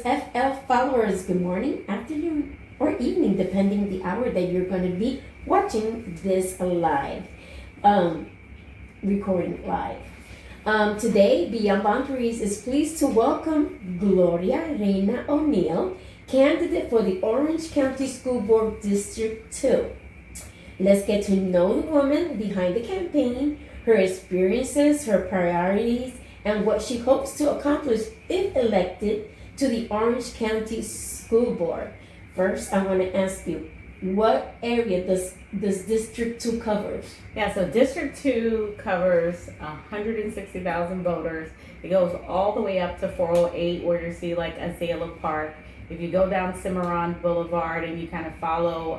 FL followers, good morning, afternoon, or evening, depending the hour that you're going to be watching this live, recording live. Today, Beyond Boundaries is pleased to welcome Gloria Reina O'Neal, candidate for the Orange County School Board District 2. Let's get to know the woman behind the campaign, her experiences, her priorities, and what she hopes to accomplish if elected to the Orange County School Board. First, I want to ask you, what area does District 2 cover? Yeah, so District 2 covers 160,000 voters. It goes all the way up to 408, where you see like Azalea Park. If you go down Cimarron Boulevard and you kind of follow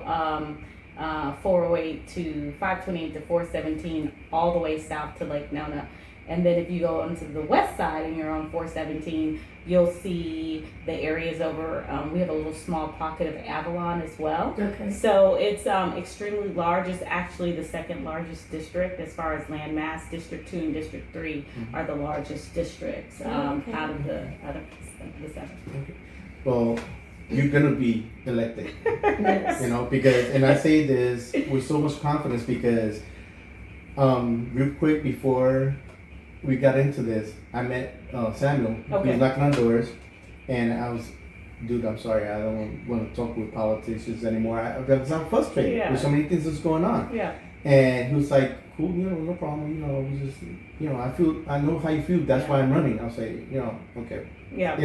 408 to 528 to 417, all the way south to Lake Nona. And then if you go onto the west side and you're on 417, you'll see the areas over, we have a little small pocket of Avalon as well. Okay. So it's extremely large. It's actually the second largest district as far as land mass. District 2 and District 3 are the largest districts out of the seven. Okay. Well, you're gonna be elected. Yes. Because, and I say this with so much confidence because real quick before we got into this, I met Samuel. Okay. He was knocking on doors, and I was, dude, I'm sorry, I don't want to talk with politicians anymore. Because I'm frustrated with so many things that's going on. Yeah. And he was like, cool, no problem, we just, I know how you feel, that's why I'm running. I'll say, okay. Yeah.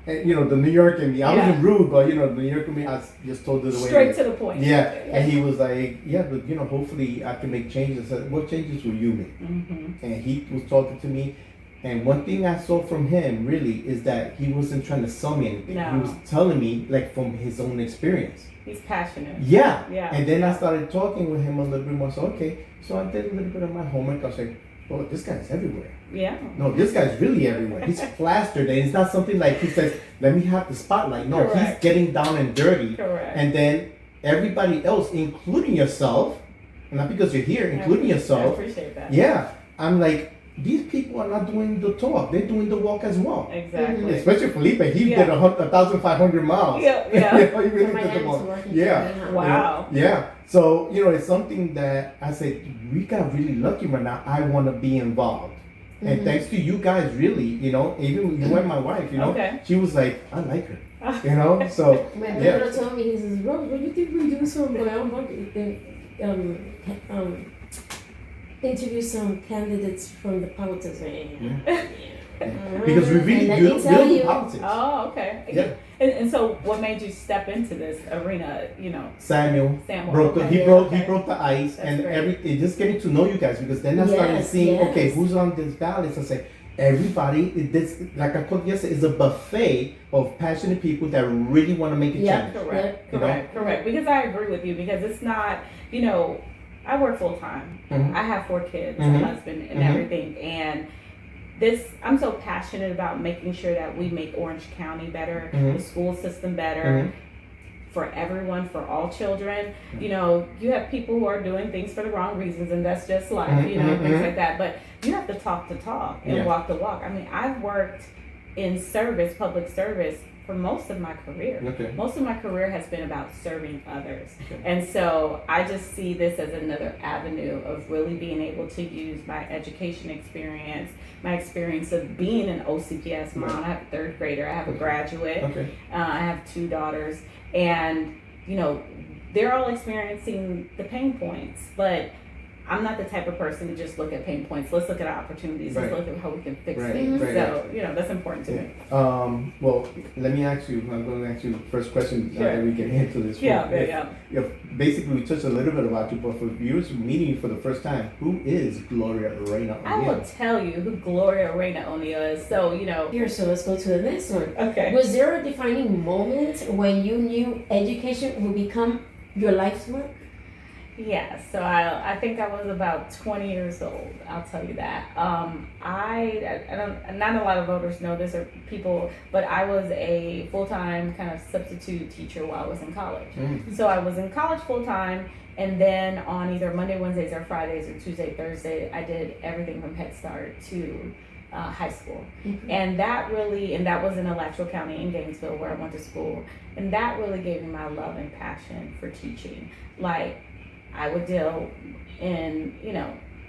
And, the New York in me, I wasn't rude, but, the New York in me, I just told it the way. Straight to the point. Yeah. And he was like, yeah, but, hopefully I can make changes. I said, what changes will you make? Mm-hmm. And he was talking to me. And one thing I saw from him really is that he wasn't trying to sell me anything. No. He was telling me like from his own experience. He's passionate. Yeah. Yeah. And then I started talking with him a little bit more. So, okay. So I did a little bit of my homework. I was like, oh, this guy's everywhere. Yeah. No, this guy's really everywhere. He's plastered. And it's not something like he says, let me have the spotlight. No, Correct. He's getting down and dirty. Correct. And then everybody else, including yourself, and not because you're here, including yourself. I appreciate that. Yeah. I'm like, these people are not doing the talk. They're doing the walk as well. Exactly. Especially Felipe. He did 1,500 miles. Yeah. He really did the walk. Yeah. Wow. Yeah. So, it's something that I said, we got really lucky right now. I want to be involved. Mm-hmm. And thanks to you guys, really, even you and my wife, Okay. she was like, I like her, so. My brother told me, he says, Rose, what do you think we do some interview some candidates from the politics? Yeah. Because we really do politics. Oh, okay. Yeah. And so, what made you step into this arena? Samuel Samuel. he broke the ice. That's and great. everything. Just getting to know you guys because then I started seeing okay, who's on this ballot. I say everybody. This like I called yesterday is a buffet of passionate people that really want to make a change. Correct. Because I agree with you because it's not I work full time. Mm-hmm. I have 4 kids, a Mm-hmm. husband, and everything, and. I'm so passionate about making sure that we make Orange County better, Mm-hmm. the school system better, for everyone, for all children. You have people who are doing things for the wrong reasons, and that's just life, things like that. But you have to talk and walk the walk. I mean, I've worked in public service, for most of my career. Okay. Most of my career has been about serving others. Okay. And so I just see this as another avenue of really being able to use my education experience, my experience of being an OCPS mom. I have a 3rd grader, I have a graduate, I have 2 daughters, and they're all experiencing the pain points, but I'm not the type of person to just look at pain points. Let's look at opportunities. Let's look at how we can fix things. So, that's important to me. Well, let me ask you, I'm going to ask you the first question that we get into this. Basically, we touched a little bit about you, but for viewers meeting you for the first time, who is Gloria Reina O'Neal? I will tell you who Gloria Reina O'Neal is. So, Here, so let's go to the next one. Okay. Was there a defining moment when you knew education would become your life's work? Yeah, so I think I was about 20 years old. I'll tell you that. I don't. Not a lot of voters know this or people, but I was a full-time kind of substitute teacher while I was in college. Mm-hmm. So I was in college full-time, and then on either Monday, Wednesdays, or Fridays, or Tuesday, Thursday, I did everything from Head Start to high school. Mm-hmm. And that was in Alachua County in Gainesville where I went to school. And that really gave me my love and passion for teaching. Like, I would deal in,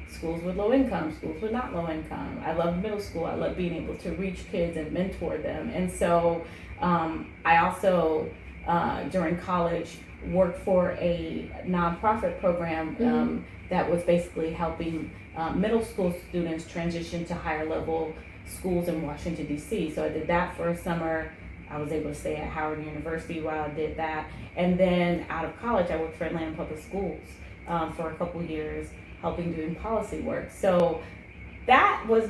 schools with low income, schools with not low income. I love middle school. I love being able to reach kids and mentor them. And so I also, during college, worked for a nonprofit program that was basically helping middle school students transition to higher level schools in Washington, D.C. So I did that for a summer. I was able to stay at Howard University while I did that. And then out of college, I worked for Atlanta Public Schools for a couple years, helping doing policy work. So that was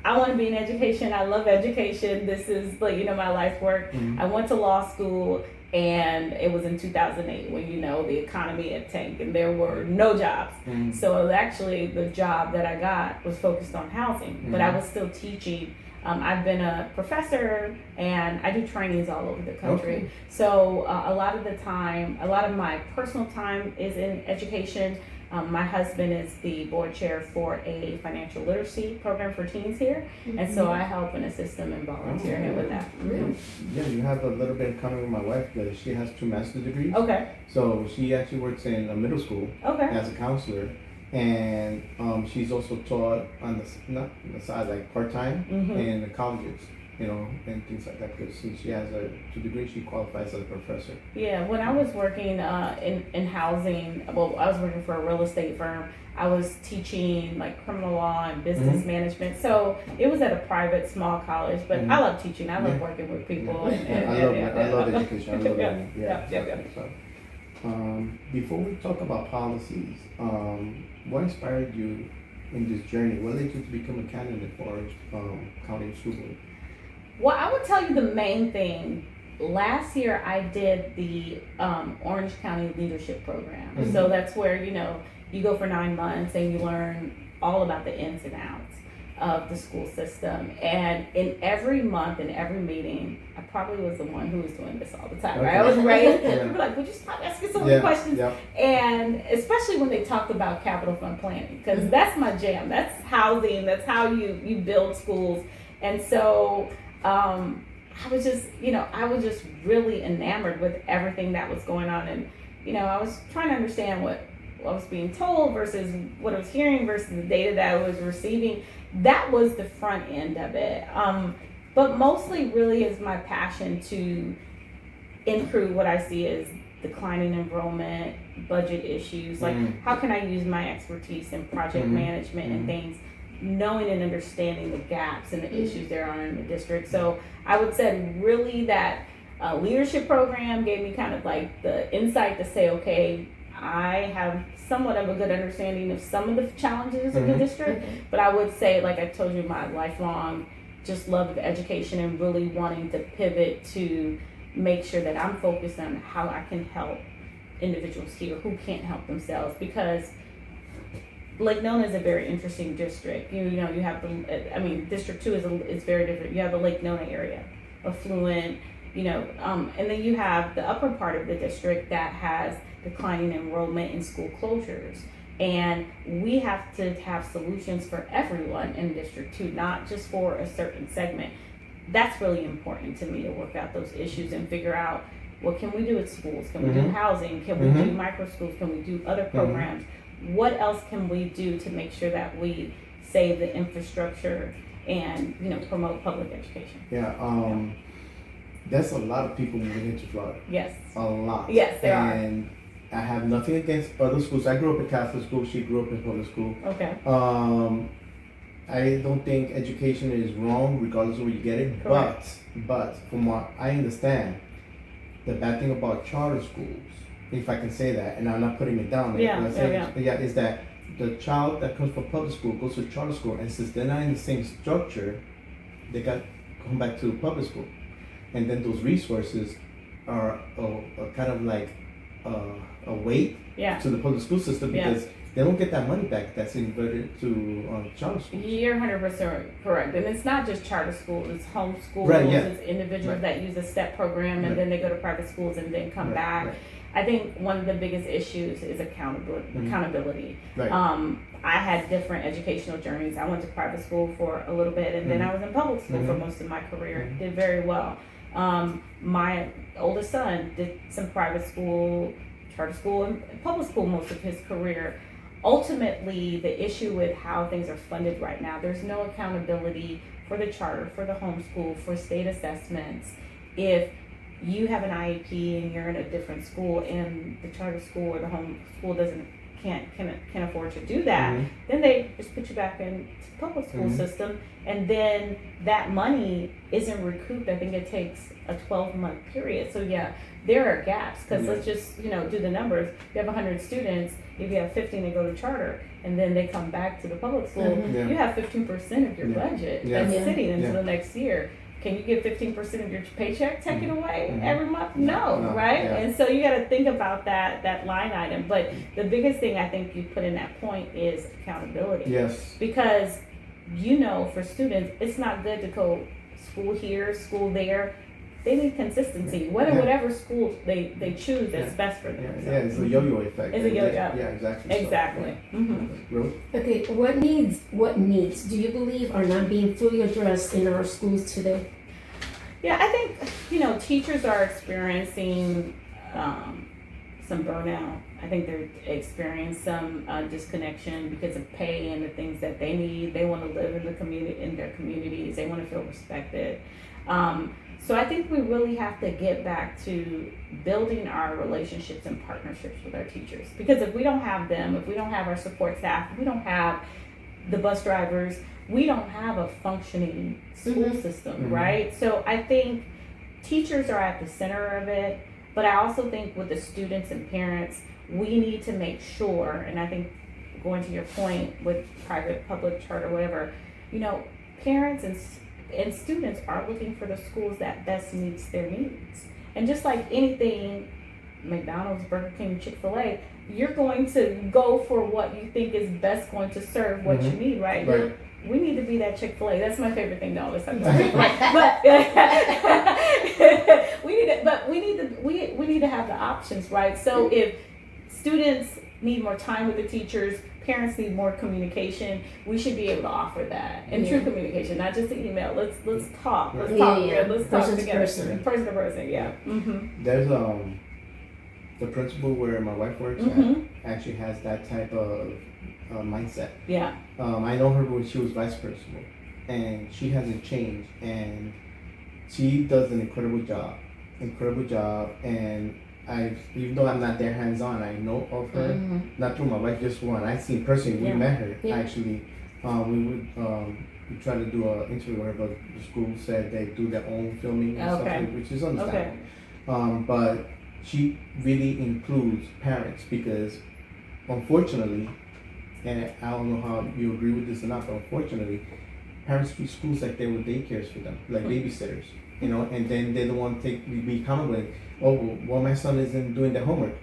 I want to be in education. I love education. This is my life's work. I went to law school, and it was in 2008 when the economy had tanked and there were no jobs. So actually the job that I got was focused on housing, but I was still teaching. I've been a professor and I do trainings all over the country. Okay. So a lot of my personal time is in education. My husband is the board chair for a financial literacy program for teens here, and so I help and assist them and volunteer him with that. Yeah, you have a little bit in common with my wife. She has 2 master's degrees. Okay. So she actually works in a middle school as a counselor, and she's also taught on not on the side, like part-time in the colleges. And things like that, because since she has a 2 degrees, she qualifies as a professor. Yeah, when I was working in housing, I was working for a real estate firm. I was teaching like criminal law and business management. So it was at a private small college, but I love teaching. I love working with people. I love education. I love learning. Yeah. So, before we talk about policies, what inspired you in this journey? What led you to become a candidate for county school board? Well, I would tell you the main thing. Last year, I did the Orange County Leadership Program. So that's where, you go for 9 months and you learn all about the ins and outs of the school system. And in every month, in every meeting, I probably was the one who was doing this all the time, right? I was right. People were like, would you stop asking so many questions? Yeah. And especially when they talked about capital fund planning, because that's my jam. That's housing. That's how you build schools. And so I was just really enamored with everything that was going on. And, I was trying to understand what I was being told versus what I was hearing versus the data that I was receiving. That was the front end of it. But mostly really is my passion to improve what I see as declining enrollment, budget issues. Like, how can I use my expertise in project management and things, knowing and understanding the gaps and the issues there are in the district. So I would say really that leadership program gave me kind of like the insight to say, okay, I have somewhat of a good understanding of some of the challenges of the district, but I would say, like I told you, my lifelong just love of education and really wanting to pivot to make sure that I'm focused on how I can help individuals here who can't help themselves, because Lake Nona is a very interesting district. You have District 2 is very different. You have the Lake Nona area, affluent, and then you have the upper part of the district that has declining enrollment and school closures. And we have to have solutions for everyone in District 2, not just for a certain segment. That's really important to me, to work out those issues and figure out, what can we do with schools? Can we do housing? Can we do micro schools? Can we do other programs? What else can we do to make sure that we save the infrastructure and promote public education? There's a lot of people moving into Florida. Yes. A lot. Yes, there are. And I have nothing against other schools. I grew up in Catholic school. She grew up in public school. Okay. I don't think education is wrong regardless of where you get it. Correct. But from what I understand, the bad thing about charter schools, if I can say that, and I'm not putting it down, is that the child that comes from public school goes to charter school, and since they're not in the same structure, they got to come back to public school, and then those resources are kind of like a weight to the public school system, because they don't get that money back that's inverted to charter schools. You're 100% correct. And it's not just charter schools, it's homeschools, Right, yeah. it's individuals that use a STEP program and then they go to private schools and then come back. Right. I think one of the biggest issues is accountability. Right. I had different educational journeys. I went to private school for a little bit, and then I was in public school for most of my career. Did very well. My oldest son did some private school, charter school, and public school most of his career. Ultimately, the issue with how things are funded right now, there's no accountability for the charter, for the homeschool, for state assessments. If you have an IEP and you're in a different school and the charter school or the home school can't afford to do that, then they just put you back into the public school system, and then that money isn't recouped. I think it takes a 12-month period. So yeah, there are gaps, because let's just do the numbers. You have 100 students. If you have 15 that go to charter and then they come back to the public school, you have 15% of your budget that's sitting into the next year. Can you get 15% of your paycheck taken away every month? No, right? Yeah. And so you got to think about that line item. But the biggest thing I think you put in that point is accountability. Yes. Because for students, it's not good to go school here, school there. They need consistency. Whatever school they choose that's best for them. Yeah, it's a yo-yo effect. It's a yo-yo. Yeah, exactly. Exactly. Rose? Okay, what needs do you believe are not being fully addressed in our schools today? Yeah, I think, teachers are experiencing some burnout. I think they're experiencing some disconnection because of pay and the things that they need. They want to live in their communities. They want to feel respected. So I think we really have to get back to building our relationships and partnerships with our teachers. Because if we don't have them, if we don't have our support staff, if we don't have the bus drivers, we don't have a functioning school system, right? So I think teachers are at the center of it, but I also think with the students and parents, we need to make sure, and I think going to your point with private, public, charter, whatever, parents and students are looking for the schools that best meets their needs. And just like anything, McDonald's, Burger King, Chick-fil-A, you're going to go for what you think is best going to serve what you need, right? We need to be that Chick-fil-A. That's my favorite thing to always talk about. But we need to have the options, right? So if students need more time with the teachers, parents need more communication, we should be able to offer that. And true communication, not just an email. Let's talk. Let's talk. Let's talk together. Person to person, yeah. There's the principal where my wife works at actually has that type of mindset. Yeah. I know her when she was vice principal, and she hasn't changed, and she does an incredible job, and even though I'm not there hands-on, I know of her, not through my wife, just one. I've seen personally, we met her, actually. We tried to do an interview with her, but the school said they do their own filming and stuff, which is understandable. But she really includes parents, because unfortunately, and I don't know how you agree with this or not, but unfortunately, parents treat schools like they were daycares for them, like babysitters, and then they don't want to be accountable. Well, my son isn't doing the homework.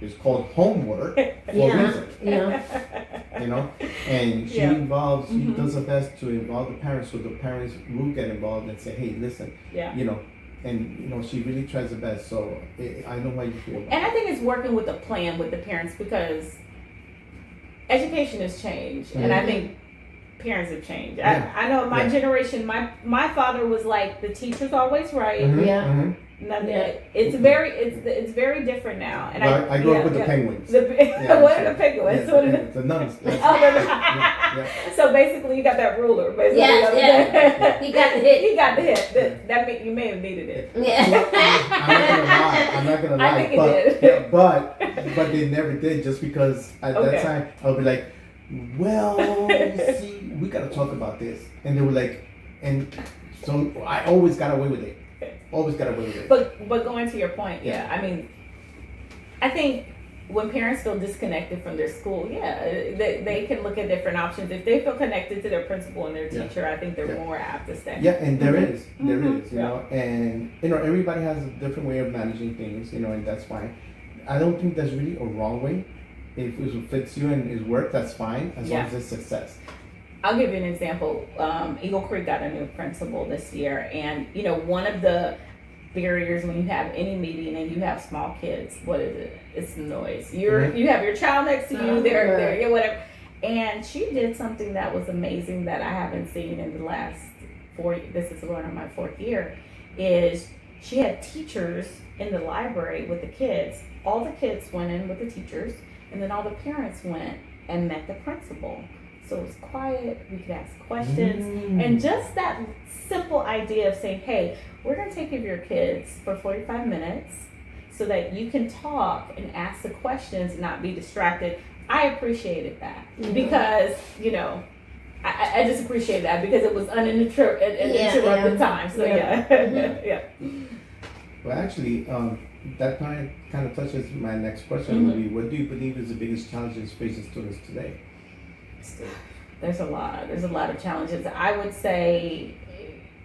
It's called homework for a reason. And she involves, she does her best to involve the parents, so the parents will get involved and say, hey, listen, and she really tries her best. So I know how you feel about it. And I think it's working with a plan with the parents, because education has changed, and I think parents have changed. I know my generation, my father was like, the teacher's always right. It's very different now. And I grew up with the penguins. What are the penguins? The nuns. So basically, you got that ruler. Basically, He got the hit. He got the hit. That meant you may have needed it. I'm not gonna lie. I think it did. But they never did, just because at that time I would be like, well, see, we gotta talk about this, and they were like, and so I always got away with it. But going to your point, I mean, I think when parents feel disconnected from their school, they can look at different options. If they feel connected to their principal and their teacher, I think they're more apt to stay. Yeah, and there is, and everybody has a different way of managing things, and that's fine. I don't think there's really a wrong way. if it fits you and it works, that's fine, as long as it's success. I'll give you an example. Eagle Creek got a new principal this year, and one of the barriers when you have any meeting and you have small kids, what is it? It's noise. You have your child next to you, they're whatever. And she did something that was amazing that I haven't seen in the last 4. This is going on my 4th year. Is she had teachers in the library with the kids. All the kids went in with the teachers, and then all the parents went and met the principal. So it was quiet, we could ask questions, and just that simple idea of saying, hey, we're going to take care of your kids for 45 minutes so that you can talk and ask the questions and not be distracted. I appreciated that because, I just appreciate that because it was uninterrupted time. So yeah. Well, actually, that kind of touches my next question. Would be, what do you believe is the biggest challenges facing students today? There's a lot of challenges. I would say,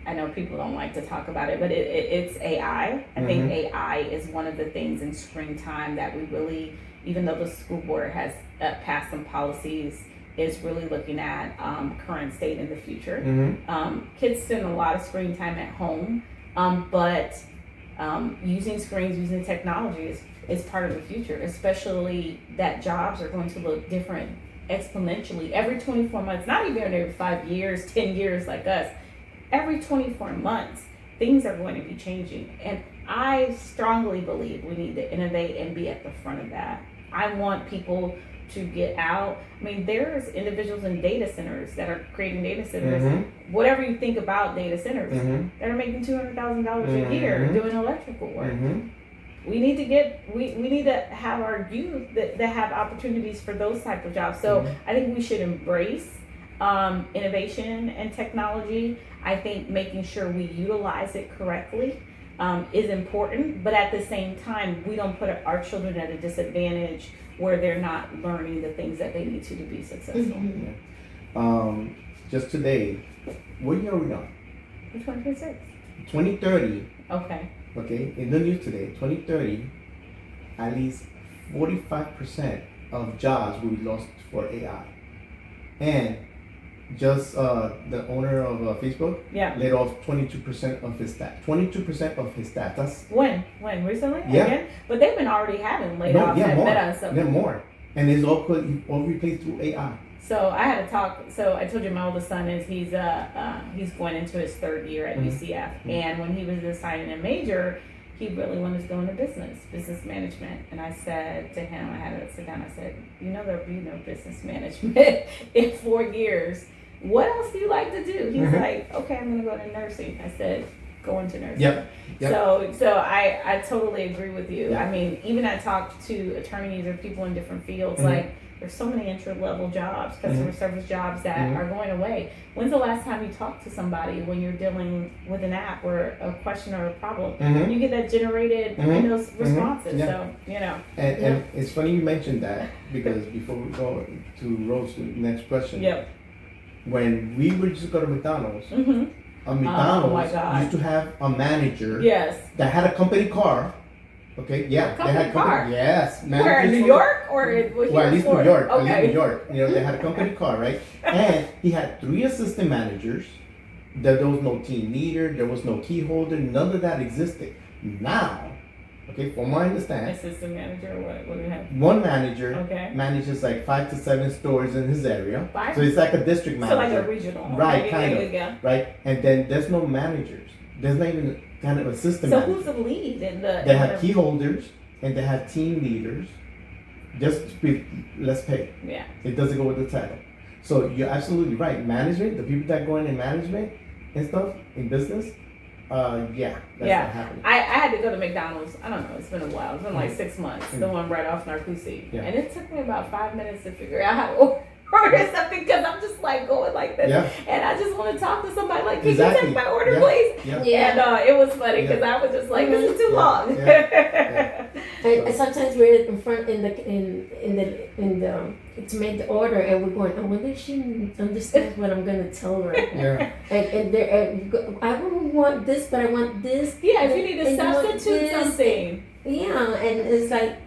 I know people don't like to talk about it, but it's AI. I think AI is one of the things in screen time that we really, even though the school board has passed some policies, is really looking at current state and the future. Kids spend a lot of screen time at home, but using screens, using technology is part of the future, especially that jobs are going to look different exponentially every 24 months, not even every 5 years, 10 years like us. Every 24 months, things are going to be changing. And I strongly believe we need to innovate and be at the front of that. I want people to get out. I mean, there's individuals in data centers that are creating data centers. Whatever you think about data centers, that are making $200,000 a year doing electrical work. We need to have our youth that have opportunities for those type of jobs. So I think we should embrace innovation and technology. I think making sure we utilize it correctly is important, but at the same time, we don't put our children at a disadvantage where they're not learning the things that they need to be successful. Just today, what year are we on? 2026. 2030. Okay, in the news today, 2030, at least 45% of jobs will be lost for AI. And just the owner of Facebook laid off 22% of his staff. 22% of his staff. That's when recently? Yeah. Again? But they've been already having layoffs at Meta and stuff. More. And it's all replaced through AI. So I had a talk. So I told you my oldest son he's going into his 3rd year at UCF, and when he was deciding a major, he really wanted to go into business management. And I said to him, I had to sit down. I said, there'll be no business management in 4 years. What else do you like to do? He's like, okay, I'm gonna go to nursing. I said, go into nursing. Yep. So I totally agree with you. Yep. I mean, even I talked to attorneys or people in different fields, like there's so many entry-level jobs, customer service jobs that are going away. When's the last time you talked to somebody when you're dealing with an app or a question or a problem? You get that generated responses. So, And it's funny you mentioned that, because before we go to Rose's next question, when we would just go to McDonald's, McDonald's used to have a manager that had a company car. Okay, yeah, they had car. Yes, where in New York or at least New York. Okay. At least New York. They had a company car, right? And he had 3 assistant managers. There was no team leader. There was no key holder. None of that existed. Now, from what I understand, assistant manager. What do you have? One manager manages like 5 to 7 stores in his area. 5? So it's like a district manager. So like a regional. Right, kind of. Right, and then there's no managers. There's not even kind of a system. So who's the lead in the? They have key holders and they have team leaders. Just let's pay. Yeah. It doesn't go with the title. So you're absolutely right. Management, the people that go in management and stuff in business, that's not happening. I had to go to McDonald's. I don't know. It's been a while. It's been like 6 months. The one right off Narcoossee, and it took me about 5 minutes to figure out how to order something, because I'm just like going like this, and I just want to talk to somebody like, can you take my order, please? And it was funny because I was just like, this is too long. And sometimes we're in front in the to make the order, and we're going, I wonder if she understands what I'm gonna tell her. And I don't want this, but I want this. Yeah, if you need to substitute something. Yeah, and it's like,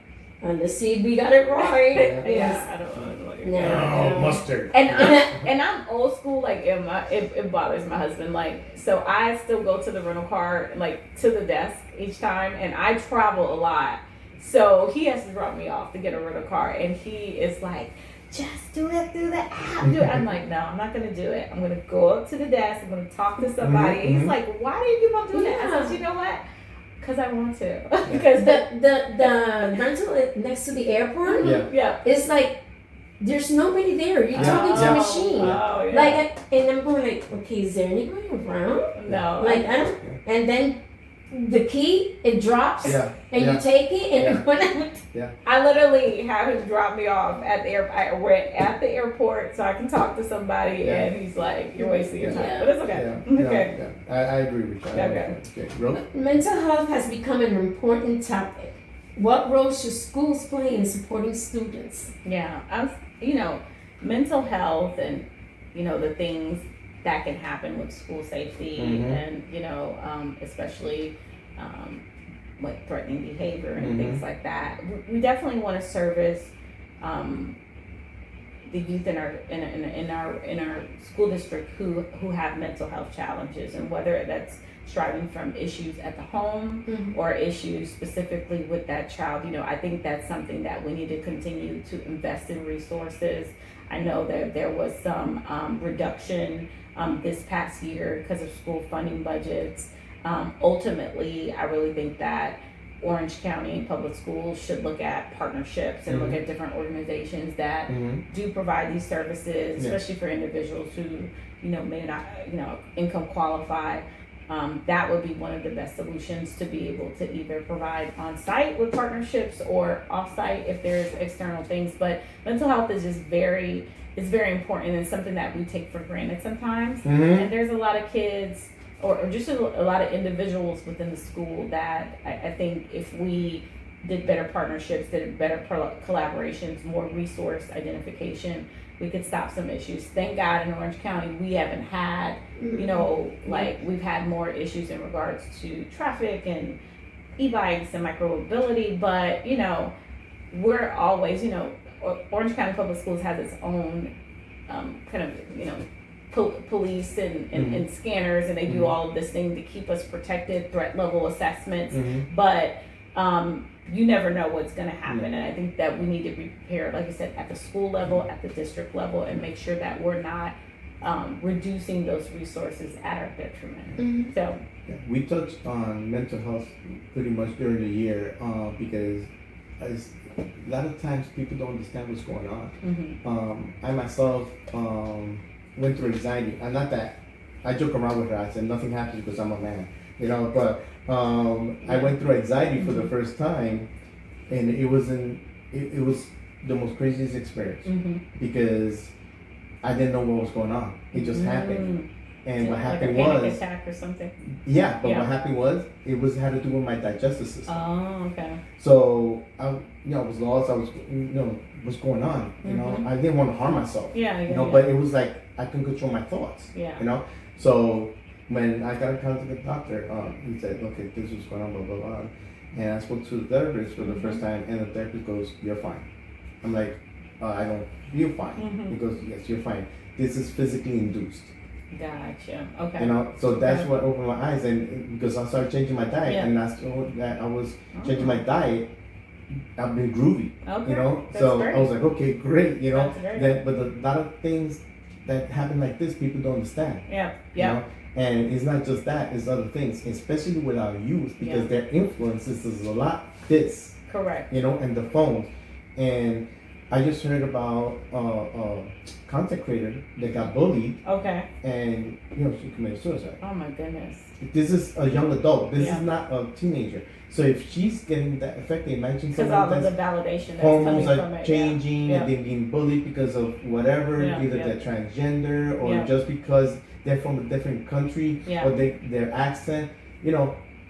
let's see if we got it right. Yeah, I don't know. No, mustard. And I'm old school. Like it bothers my husband. Like, so I still go to the rental car, like to the desk each time, and I travel a lot. So he has to drop me off to get a rental car, and he is like, just do it through the app. Do it. I'm like, no, I'm not gonna do it. I'm gonna go up to the desk. I'm gonna talk to somebody. And he's like, why do you keep on doing that? I said, you know what? Because I want to. Because the rental next to the airport. Yeah. It's like there's nobody there. You're talking to a machine. Oh, yeah. Like, and I'm going like, okay, is there anybody around? No. Like I don't. And then the key it drops, and you take it, and I literally have him drop me off at the airport. I went at the airport so I can talk to somebody, and he's like, "You're wasting your time," but it's okay. Okay. I agree with you. Okay. Rose? Mental health has become an important topic. What role should schools play in supporting students? Yeah, mental health and the things that can happen with school safety and especially like threatening behavior and things like that. We definitely want to service the youth in our school district who have mental health challenges, and whether that's striving from issues at the home or issues specifically with that child. I think that's something that we need to continue to invest in resources. I know that there was some reduction this past year because of school funding budgets. Ultimately, I really think that Orange County Public Schools should look at partnerships and look at different organizations that do provide these services, especially for individuals who may not income qualify. That would be one of the best solutions, to be able to either provide on site with partnerships or off site if there's external things. But mental health is just very important, and something that we take for granted sometimes. And there's a lot of kids or just a lot of individuals within the school that I think if we did better partnerships, did better collaborations, more resource identification, we could stop some issues. Thank God in Orange County we haven't had, we've had more issues in regards to traffic and e-bikes and micromobility, but we're always, Orange County Public Schools has its own kind of, police and scanners, and they do all of this thing to keep us protected, threat level assessments, but you never know what's going to happen. And I think that we need to be prepared, like I said, at the school level, at the district level, and make sure that we're not reducing those resources at our detriment. So we touched on mental health pretty much during the year because a lot of times people don't understand what's going on. I myself went through anxiety. And not that I joke around with her. I said nothing happens because I'm a man, but I went through anxiety for the first time, and it was the most craziest experience because I didn't know what was going on. It just happened. And what happened was a panic attack or something. Yeah, but what happened was it had to do with my digestive system. Oh, okay. So I was lost. I was what's going on? I didn't want to harm myself. But it was like I couldn't control my thoughts. So when I got in contact with the doctor, he said, okay, this is going on, blah blah blah. And I spoke to the therapist for the first time, and the therapist goes, "You're fine." I'm like, I don't feel fine. He goes, "Yes, you're fine. This is physically induced." Gotcha. Okay. So that's what opened my eyes, and because I started changing my diet, and that's that I was changing my diet. I've been groovy. Okay. That's so great. I was like, okay, great. That's great. But a lot of things that happen like this, people don't understand. Yeah. And it's not just that; it's other things, especially with our youth, because their influences is a lot. Correct. And the phones, and I just heard about content creator that got bullied. Okay. And she committed suicide. Oh my goodness. This is a young adult. This is not a teenager. So if she's getting that affected, imagine because all of the validation that's hormones coming from are it, changing and they're being bullied because of whatever, either they're transgender or just because they're from a different country or their accent.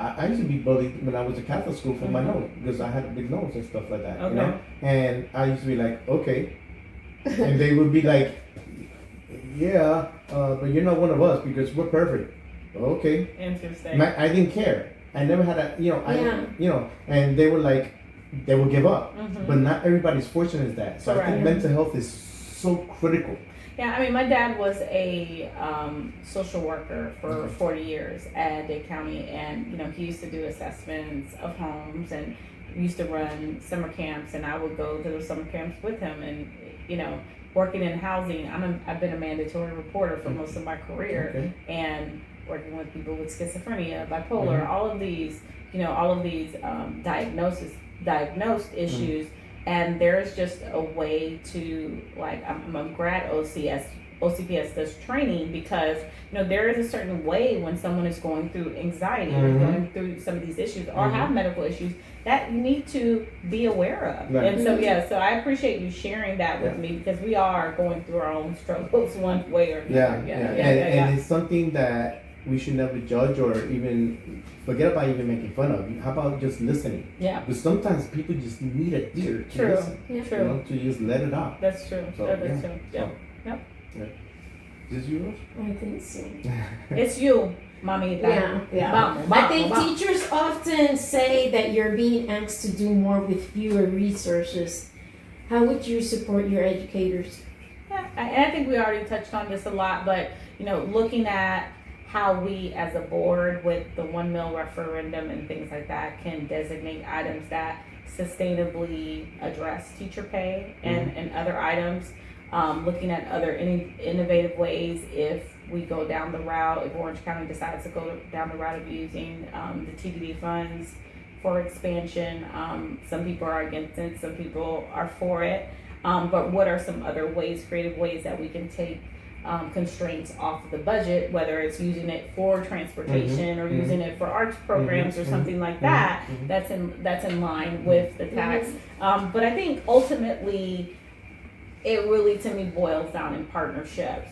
I used to be bullied when I was at Catholic school for my nose because I had a big nose and stuff like that. And I used to be like, okay. And they would be like, yeah, but you're not one of us because we're perfect. Okay. Interesting. I didn't care. I never had a, and they were like, they will give up. Mm-hmm. But not everybody's fortunate as that. So I think mental health is so critical. Yeah, I mean, my dad was a social worker for 40 years at Dade County, and he used to do assessments of homes and used to run summer camps, and I would go to those summer camps with him. And working in housing, I've been a mandatory reporter for most of my career, and working with people with schizophrenia, bipolar, all of these diagnosed issues. And there's just a way to, like, I'm a grad OCPS does training because, there is a certain way when someone is going through anxiety or going through some of these issues or have medical issues that you need to be aware of. Right. And so I appreciate you sharing that with me because we are going through our own struggles one way or another. And it's something that we should never judge or even forget about even making fun of. How about just listening? Yeah. Because sometimes people just need an ear to listen. Yeah. True. To just let it out. That's true. So, that's true. Yep. Yeah. Is this you, Rose? I think so. It's you, mommy. Yeah. I think teachers often say that you're being asked to do more with fewer resources. How would you support your educators? Yeah, I think we already touched on this a lot, but looking at how we as a board with the 1 mil referendum and things like that can designate items that sustainably address teacher pay and other items. Looking at other innovative ways if we go down the route, if Orange County decides to go down the route of using the TDD funds for expansion. Some people are against it, some people are for it. But what are some other ways, creative ways that we can take constraints off of the budget, whether it's using it for transportation or using it for arts programs or something like that, that's in line with the tax. But I think ultimately it really to me boils down in partnerships.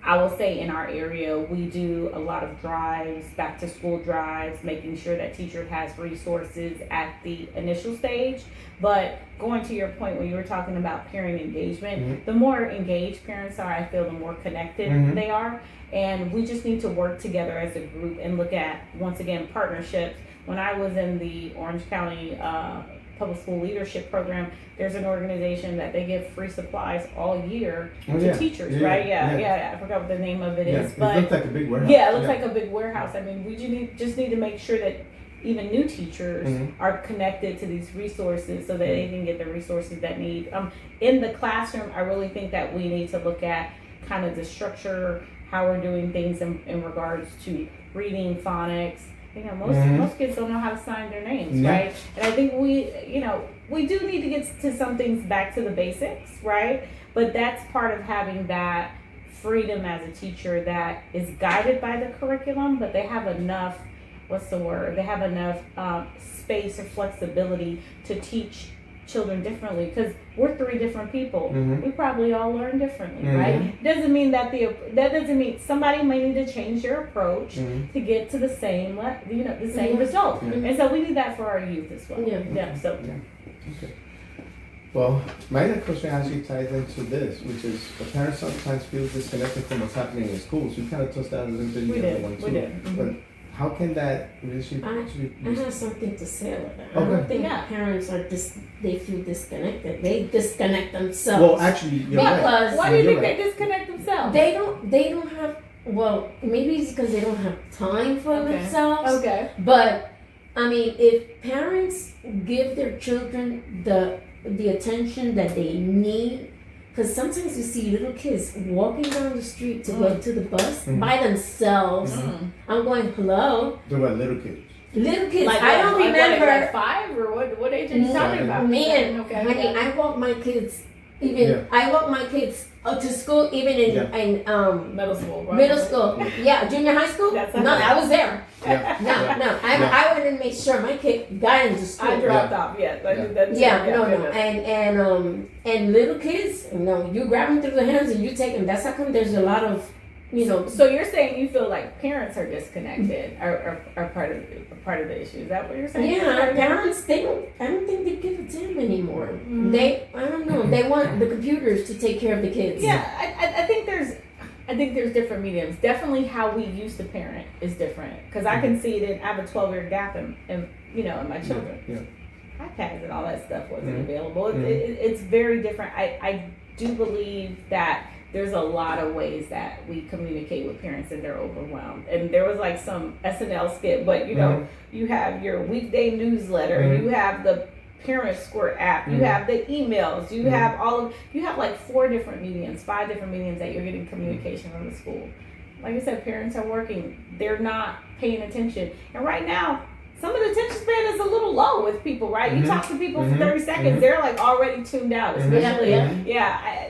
I will say in our area, we do a lot of drives, back to school drives, making sure that teacher has resources at the initial stage. But going to your point when you were talking about parent engagement, the more engaged parents are, I feel the more connected they are. And we just need to work together as a group and look at, once again, partnerships. When I was in the Orange County Public School Leadership Program, there's an organization that they give free supplies all year to teachers, right? I forgot what the name of it is. But it looks like a big warehouse. Yeah, it looks like a big warehouse. I mean, we just need to make sure that even new teachers are connected to these resources so that they can get the resources that need. In the classroom, I really think that we need to look at kind of the structure, how we're doing things in regards to reading, phonics. Most kids don't know how to sign their names, right? And I think we do need to get to some things back to the basics, right? But that's part of having that freedom as a teacher that is guided by the curriculum, but they have enough, they have enough space or flexibility to teach children differently, because we're 3 different people. We probably all learn differently, right? Doesn't mean that doesn't mean somebody may need to change their approach to get to the same the same result. And so we need that for our youth as well. Okay. Well, my next question actually ties into this, which is the parents sometimes feel disconnected from what's happening in schools. We kind of touched that a little bit in the other one too. We did. But how can that relationship? I have something to say about that. I don't think parents are they feel disconnected. They disconnect themselves. Well, actually, you're right. Why do you think they disconnect themselves? They don't have. Well, maybe it's because they don't have time for themselves. Okay. But I mean, if parents give their children the attention that they need. Because sometimes you see little kids walking down the street to go to the bus by themselves. I'm going, hello? They're what, little kids? Little kids. Like I don't remember. Like 5 or what age are you talking about? Man, honey, I walk my kids. I walk my kids to school even in middle school. Right? Middle school. Junior high school? No, I was there. No. I went and made sure my kid got into school. I dropped off. And little kids, you grab them through the hands and you take them. That's how come there's a lot of, So you're saying you feel like parents are disconnected, are part of the issue. Is that what you're saying? Yeah, parents, I don't think they give a damn anymore. I don't know. They want the computers to take care of the kids. Yeah, I think there's different mediums. Definitely how we used to parent is different. Because I can see that I have a 12-year gap in my children. iPads and all that stuff wasn't available. It's very different. I do believe that there's a lot of ways that we communicate with parents and they're overwhelmed. And there was like some SNL skit, but you know, you have your weekday newsletter, you have the Parent Square app, you have the emails, you have you have like 4 different mediums, 5 different mediums that you're getting communication from the school. Like I said, parents are working, they're not paying attention. And right now, some of the attention span is a little low with people, right? You talk to people for 30 seconds, they're like already tuned out, especially.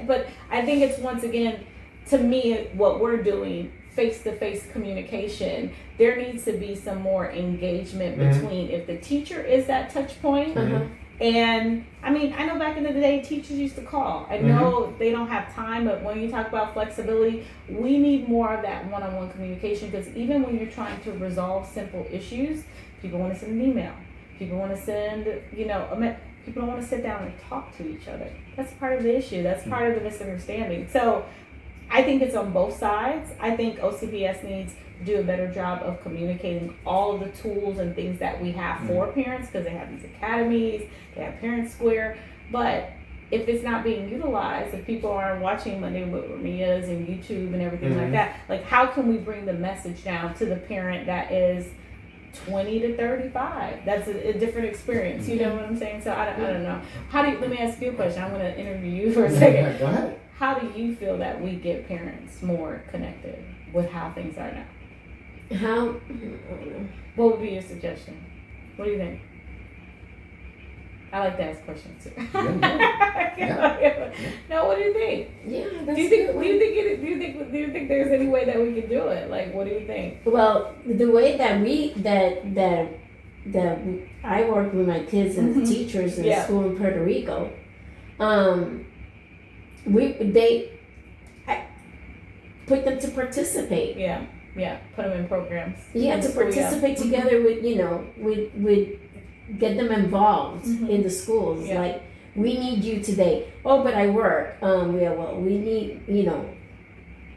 But I think it's, once again, to me, what we're doing, face-to-face communication, there needs to be some more engagement between, if the teacher is that touch point, and I mean, I know back in the day, teachers used to call. I know they don't have time, but when you talk about flexibility, we need more of that one-on-one communication, because even when you're trying to resolve simple issues, people want to send an email. People want to send, people don't want to sit down and talk to each other. That's part of the issue. That's part of the misunderstanding. So I think it's on both sides. I think OCPS needs to do a better job of communicating all of the tools and things that we have for parents, because they have these academies, they have Parent Square. But if it's not being utilized, if people aren't watching Monday with Mia's and YouTube and everything like that, like how can we bring the message down to the parent that is 20 to 35? That's a different experience. You know what I'm saying? So I don't know. Let me ask you a question. I'm going to interview you for a second. Go ahead. How do you feel that we get parents more connected with how things are now? What would be your suggestion? What do you think? I like to ask questions too. No, what do you think? Yeah, do you think there's any way that we can do it? Like, what do you think? Well, the way that I work with my kids and the teachers in school in Puerto Rico, I put them to participate. Yeah, put them in programs. Yeah, to participate together with, with get them involved in the schools. Like, we need you today. Oh, but I work. We need,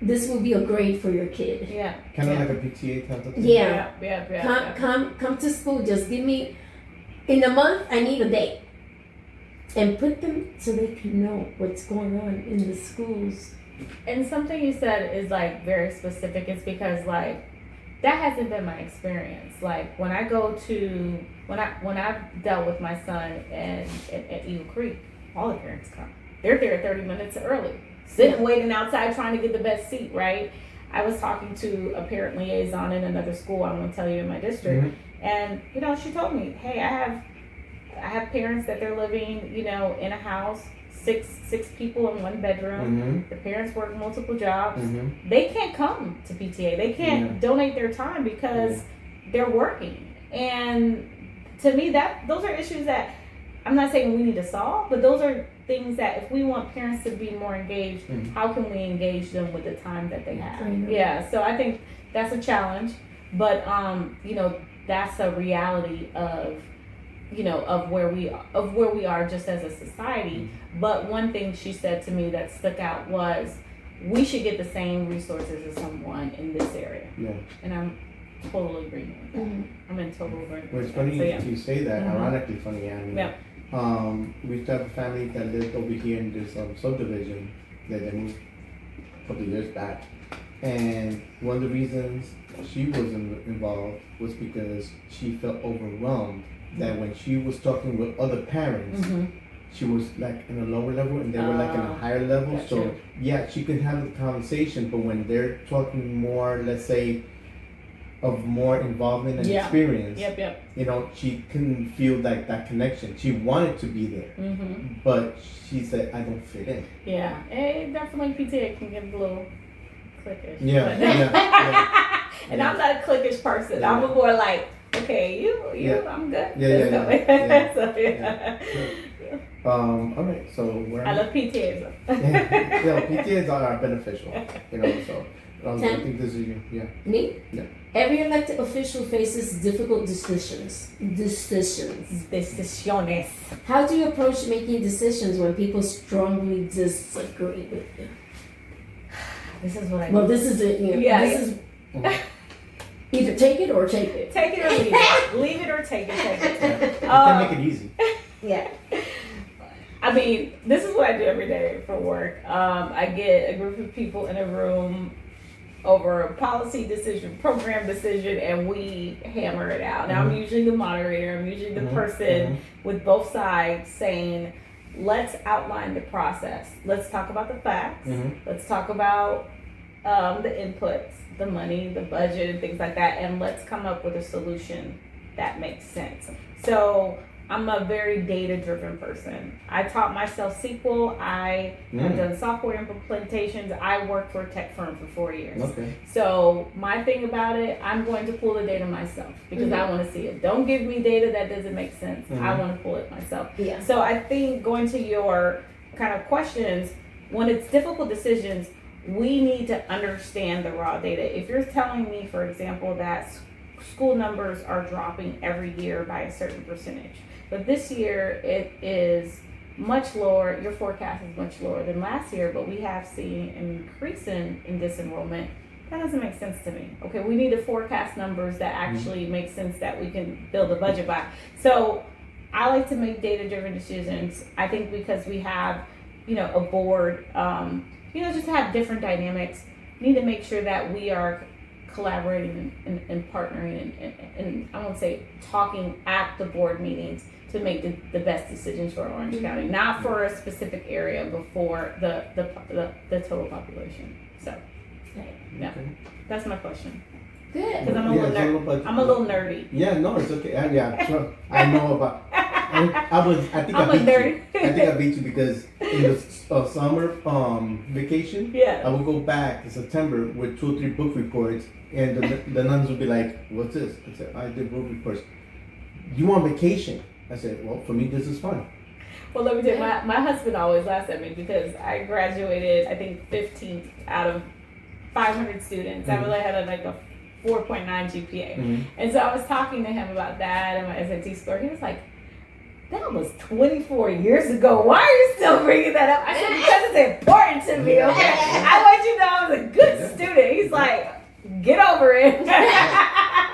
this will be a grade for your kid. Yeah. Kind of like a PTA type of thing. Yeah. Come to school. Just give me, in a month, I need a day. And put them so they can know what's going on in the schools. And something you said is like very specific. It's because like that hasn't been my experience. Like when I've dealt with my son at Eagle Creek, all the parents come. They're there 30 minutes early, sitting waiting outside trying to get the best seat, right? I was talking to a parent liaison in another school, I won't tell you, in my district, and she told me, hey, I have parents that they're living, in a house, six people in one bedroom. The parents work multiple jobs. They can't come to PTA. They can't donate their time because they're working. And to me, those are issues that I'm not saying we need to solve, but those are things that if we want parents to be more engaged, how can we engage them with the time that they have? Yeah, so I think that's a challenge, but that's a reality of of where we are just as a society. But one thing she said to me that stuck out was, we should get the same resources as someone in this area. Yeah. And I'm totally agreeing with that. I'm in total agreement. Well, it's funny you say that. Ironically funny, we used to have a family that lived over here in this subdivision that they moved a couple of years back. And one of the reasons she wasn't involved was because she felt overwhelmed that when she was talking with other parents, she was like in a lower level and they were like in a higher level. So she could have the conversation, but when they're talking more, let's say, of more involvement and experience, she couldn't feel like that connection. She wanted to be there, but she said, I don't fit in. Yeah, and definitely PTA can get a little cliquish. And I'm not a cliquish person. I'm a more like, okay, you, I'm good. All right, so I love PTAs. PTAs are beneficial, so I think this is you. Me? Yeah. Every elected official faces difficult decisions. Decisiones. How do you approach making decisions when people strongly disagree with you? This is what I Well, this is it. This is either take it or take it. Take it or leave it. Leave it or take it. You can make it easy. Yeah. I mean, this is what I do every day for work. I get a group of people in a room over a policy decision, program decision, and we hammer it out. Now, I'm usually the moderator. I'm usually the person with both sides saying, let's outline the process. Let's talk about the facts. Let's talk about the inputs, the money, the budget, and things like that, and let's come up with a solution that makes sense. So I'm a very data-driven person. I taught myself SQL. I have done software implementations. I worked for a tech firm for 4 years. Okay. So my thing about it, I'm going to pull the data myself because I want to see it. Don't give me data that doesn't make sense. I want to pull it myself. Yeah. So I think going to your kind of questions, when it's difficult decisions, we need to understand the raw data. If you're telling me, for example, that school numbers are dropping every year by a certain percentage, but this year it is much lower, your forecast is much lower than last year, but we have seen an increase in disenrollment, that doesn't make sense to me. Okay, we need to forecast numbers that actually make sense that we can build a budget by. So I like to make data-driven decisions. I think because we have, a board, just have different dynamics, need to make sure that we are collaborating and partnering and I won't say talking at the board meetings to make the best decisions for Orange County, not for a specific area, but for the total population. So, yeah, that's my question. Good. Because I'm a little nerdy. Yeah, no, it's okay. Yeah, sure. I know about. I think I'm I beat nerd. you. I think I beat you because in the summer vacation, I would go back in September with 2 or 3 book reports, and the nuns would be like, "What's this?" I said, "I did book reports." You on vacation? I said, "Well, for me, this is fun." Well, let me tell you, my husband always laughs at me because I graduated, I think, 15th out of 500 students. I really had a 4.9 GPA. And so I was talking to him about that and my SAT score. He was like, that was 24 years ago. Why are you still bringing that up? I said, because it's important to me, okay? I want you to know I was a good student. He's like, get over it.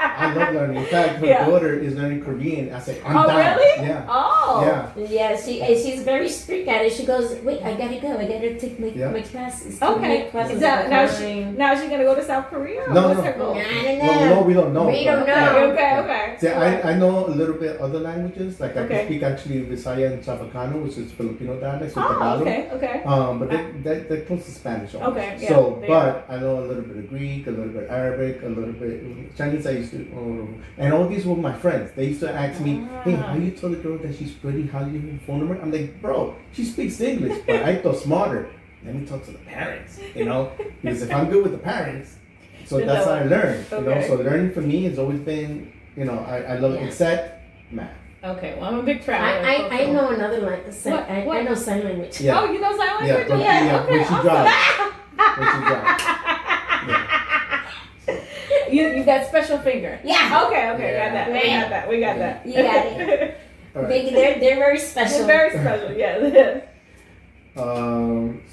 I love learning. In fact, her daughter is learning Korean. I said, I'm down. Really? Yeah. Oh. Yeah, she's very strict at it. She goes, wait, I gotta go. I gotta take my classes. Okay. Now she's gonna go to South Korea? No. What's her goal? No, we don't know. We don't know. Okay. See, I know a little bit other languages. Like I can speak actually Visaya and Chavacano, which is Filipino dialect. So Tagalog. Okay. But they're close to Spanish almost. Okay. Yeah, so, but I know a little bit of Greek, a little bit Arabic, a little bit Chinese. I used to, and all these were my friends. They used to ask me, "Hey, how you tell the girl that she's pretty? How do you have a phone number?" I'm like, "Bro, she speaks English, but I thought smarter. Let me talk to the parents, because if I'm good with the parents, so that's how I learn. So learning for me has always been, I love it, except math. Okay, well, I'm a big traveler. I know another language. I know sign language. Yeah. Oh, you know sign language? Yeah. Okay, When she drives. You got special finger. Yeah. Okay, Yeah. got that. We got that. You got it. Right. They're very special. They're very special, yeah.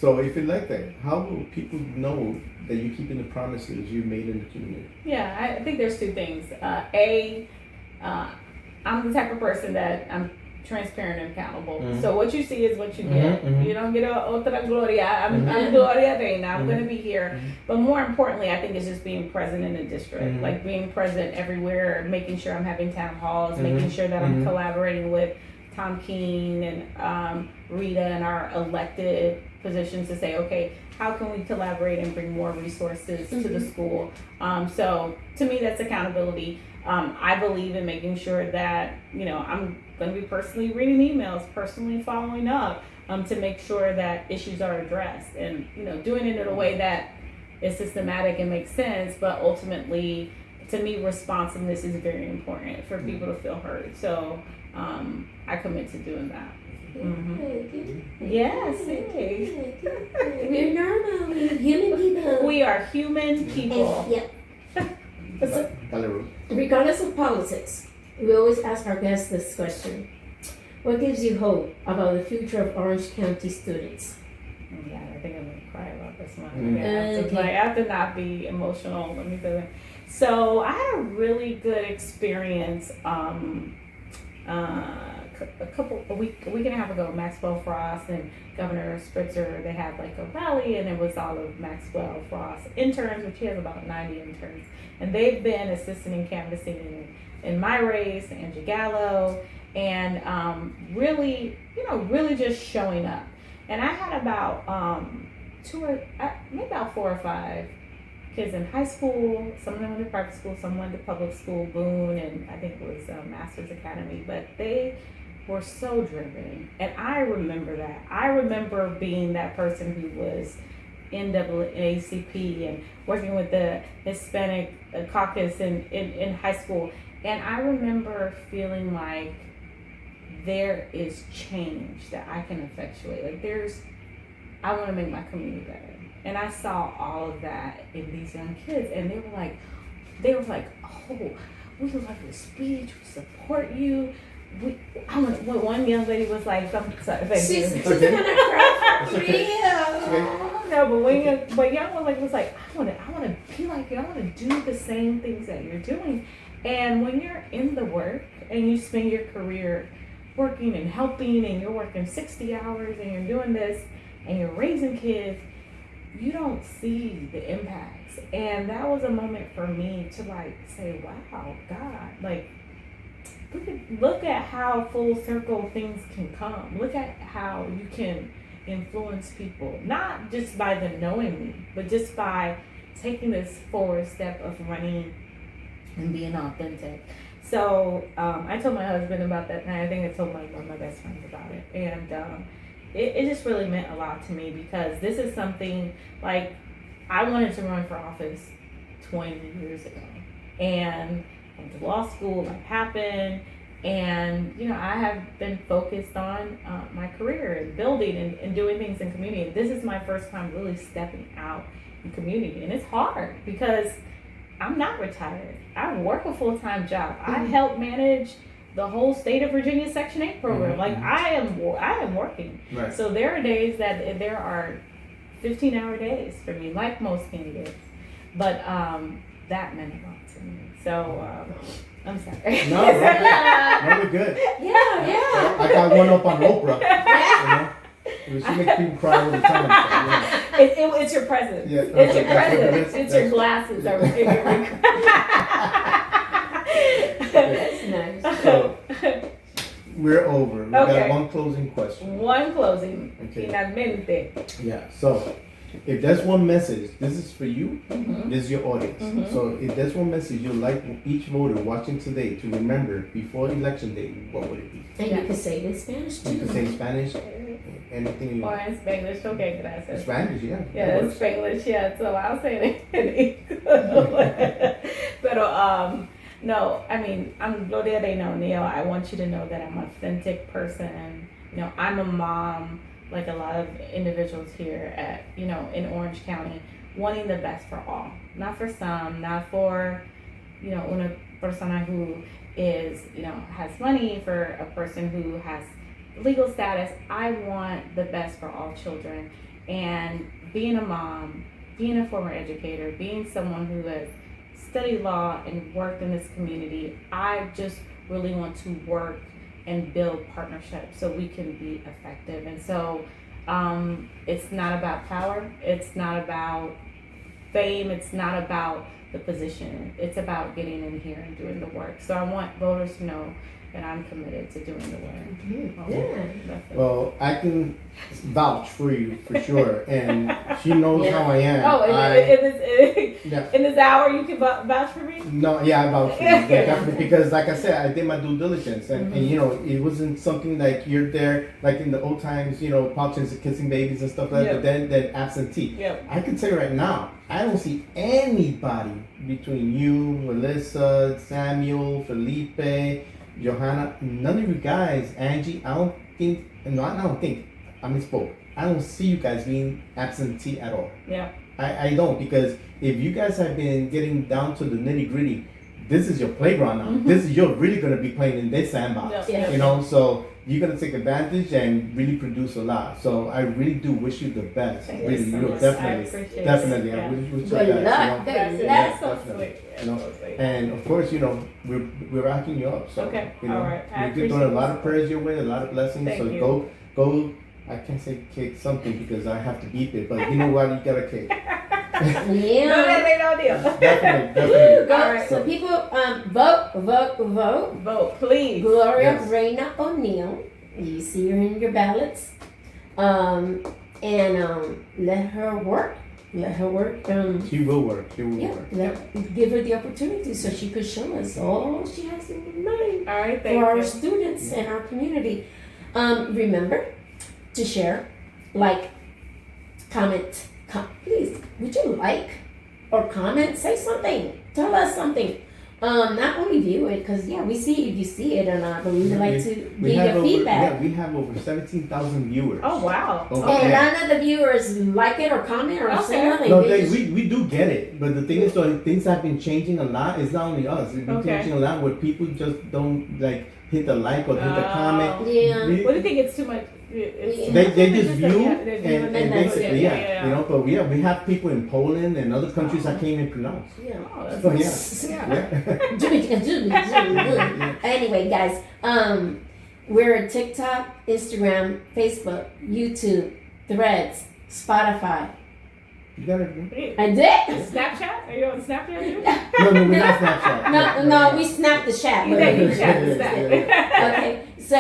So if you like that, how will people know that you're keeping the promises you made in the community? Yeah, I think there's 2 things. I'm the type of person that I'm transparent and accountable. So what you see is what you get. You don't get otra Gloria. I'm Gloria Reina. I'm going to be here. But more importantly, I think it's just being present in the district, like being present everywhere, making sure I'm having town halls, making sure that I'm collaborating with Tom Keene and Rita and our elected positions to say, okay, how can we collaborate and bring more resources to the school? So to me, that's accountability. I believe in making sure that, I'm going to be personally reading emails, personally following up to make sure that issues are addressed and, doing it in a way that is systematic and makes sense. But ultimately, to me, responsiveness is very important for people to feel heard. So I commit to doing that. Yes, we're normal. We're human people. We are human people. So, regardless of politics, we always ask our guests this question. What gives you hope about the future of Orange County students? Yeah, I think I'm going to cry about this one. I have to not be emotional. Let me do it. So I had a really good experience a week and a half ago, Maxwell Frost and Governor Spritzer, they had like a rally, and it was all of Maxwell Frost interns, which he has about 90 interns, and they've been assisting in canvassing in my race, Angie Gallo, and really just showing up. And I had about maybe about 4 or 5 kids in high school. Some of them went to private school, some went to public school, Boone, and I think it was Masters Academy. But they were so driven, and I remember that. I remember being that person who was NAACP and working with the Hispanic caucus in high school, and I remember feeling like there is change that I can effectuate. Like I want to make my community better. And I saw all of that in these young kids, and they were like, oh, we love your speech, we support you. One young lady was like, sorry, thank you. She's gonna cry for real. No, but young one was like, I want to be like you. I want to do the same things that you're doing. And when you're in the work and you spend your career working and helping, and you're working 60 hours and you're doing this and you're raising kids, you don't see the impacts. And that was a moment for me to say, wow, God, look at how full circle things can come. Look at how you can influence people, not just by them knowing me, but just by taking this forward step of running and being authentic. So I told my husband about that, and I think I told one of my best friends about it. And it just really meant a lot to me, because this is something I wanted to run for office 20 years ago. And I went to law school, life happened. And, I have been focused on my career and building and doing things in community. This is my first time really stepping out in community. And it's hard because I'm not retired. I work a full-time job. I help manage the whole state of Virginia Section 8 program. I am working. Right. So there are days that there are 15-hour days for me, like most candidates. But that meant a lot to me. So I'm sorry. No, we're good. Yeah. I got one up on Oprah. She makes people cry all the time. So, it's your presence. Yeah, it's your presence. It's your glasses that were giving me That's nice. So, we're over. We got one closing question. One closing. Okay. Finalmente. Yeah. So, if there's one message, this is for you. This is your audience. So, if there's one message you'd like each voter watching today to remember before election day, what would it be? And you can say it in Spanish too. You can say in Spanish, anything you Or want. in Spanish, okay, gracias. Spanish, yeah. Yeah, in Spanish, yeah. So I'll say it in English. Pero no, I mean, I'm Gloria Reina O'Neal. I want you to know that I'm an authentic person. I'm a mom, like a lot of individuals here at, in Orange County, wanting the best for all. Not for some, not for, una persona who is, has money, for a person who has legal status. I want the best for all children. And being a mom, being a former educator, being someone who has studied law and worked in this community, I just really want to work and build partnerships so we can be effective. And so it's not about power, it's not about fame, it's not about the position, it's about getting in here and doing the work. So I want voters to know that I'm committed to doing the work. Well, I can vouch for you for sure, and she knows how I am. Oh, in this hour you can vouch for me? No, yeah, I vouch for you, definitely, because like I said, I did my due diligence, and it wasn't something like you're there, like in the old times, politics and kissing babies and stuff like that, but then absentee. Yep. I can tell you right now, I don't see anybody between you, Melissa, Samuel, Felipe, Johanna, none of you guys, Angie, I misspoke. I don't see you guys being absentee at all. Yeah. I don't, because if you guys have been getting down to the nitty gritty, this is your playground now. This is you're really gonna be playing in this sandbox. Yeah. You know, so you're gonna take advantage and really produce a lot. So I really do wish you the best. Thank Really, you so you know, much. definitely. Yeah. I wish you the Good best. luck. You know? Good luck. That's so Definitely. sweet. You know, So sweet. and of course, you know, we're rocking you up. So Okay. you know, All right. I we're doing appreciate a lot it. of prayers your way, a lot of blessings. Thank So you. go. I can't say kick something because I have to beep it, but you know what? You gotta kick. Yeah. No, that ain't no deal. Definitely. Go. All right. So people, vote. Vote, please. Gloria Yes. Reina O'Neal. You see her in your ballots. Let her work. Let her work. She will work. She will Yeah, work. give her the opportunity so she could show us all she has in mind All right, for thank our you. students and our community. Remember to share, like, comment. Please, would you like or comment? Say something. Tell us something. Not only view it, because we see if you see it or not, but we'd like to give your feedback. Yeah, we have over 17,000 viewers. Oh, wow. Okay. And Yeah. none of the viewers like it or comment or say Okay. nothing. No, They just- we do get it, but the thing is, though, things have been changing a lot. It's not only us; it's been Okay. changing a lot where people just don't like hit the like or hit the comment. Yeah. We- What do you think? It's too much. It's They just view they view and that's basically it. you know. But we have people in Poland and other countries I can't even pronounce. Yeah. Oh, that's So yeah. Anyway, guys, we're at TikTok, Instagram, Facebook, YouTube, Threads, Spotify. You gotta. I did. Snapchat? Are you on Snapchat too? No, we're not Snapchat. No, we snapped the chat. You but- did, you chat, snap. Okay, so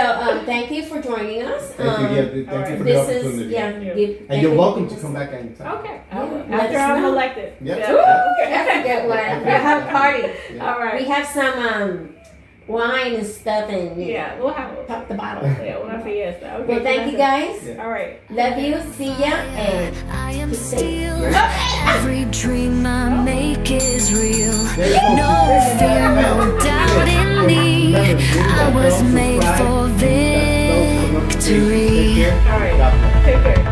thank you for joining us. Thank you. Thank you for the This is opportunity. give. And you're welcome to come back anytime. Okay. Yeah, After let us I'm know. elected. Yeah. Ooh, that's a good one. We'll have a party. Yeah. All right. We have some wine and stuff and Yeah, we'll have. pop the bottle. Yeah, we'll have fiesta. Okay. Well, thank you guys. Yeah. All right. Love you. See ya. And I am keep safe. still. Every dream I make is real. There you go. No fear, no doubt in me. I was made for victory. Take care. All right. Take care.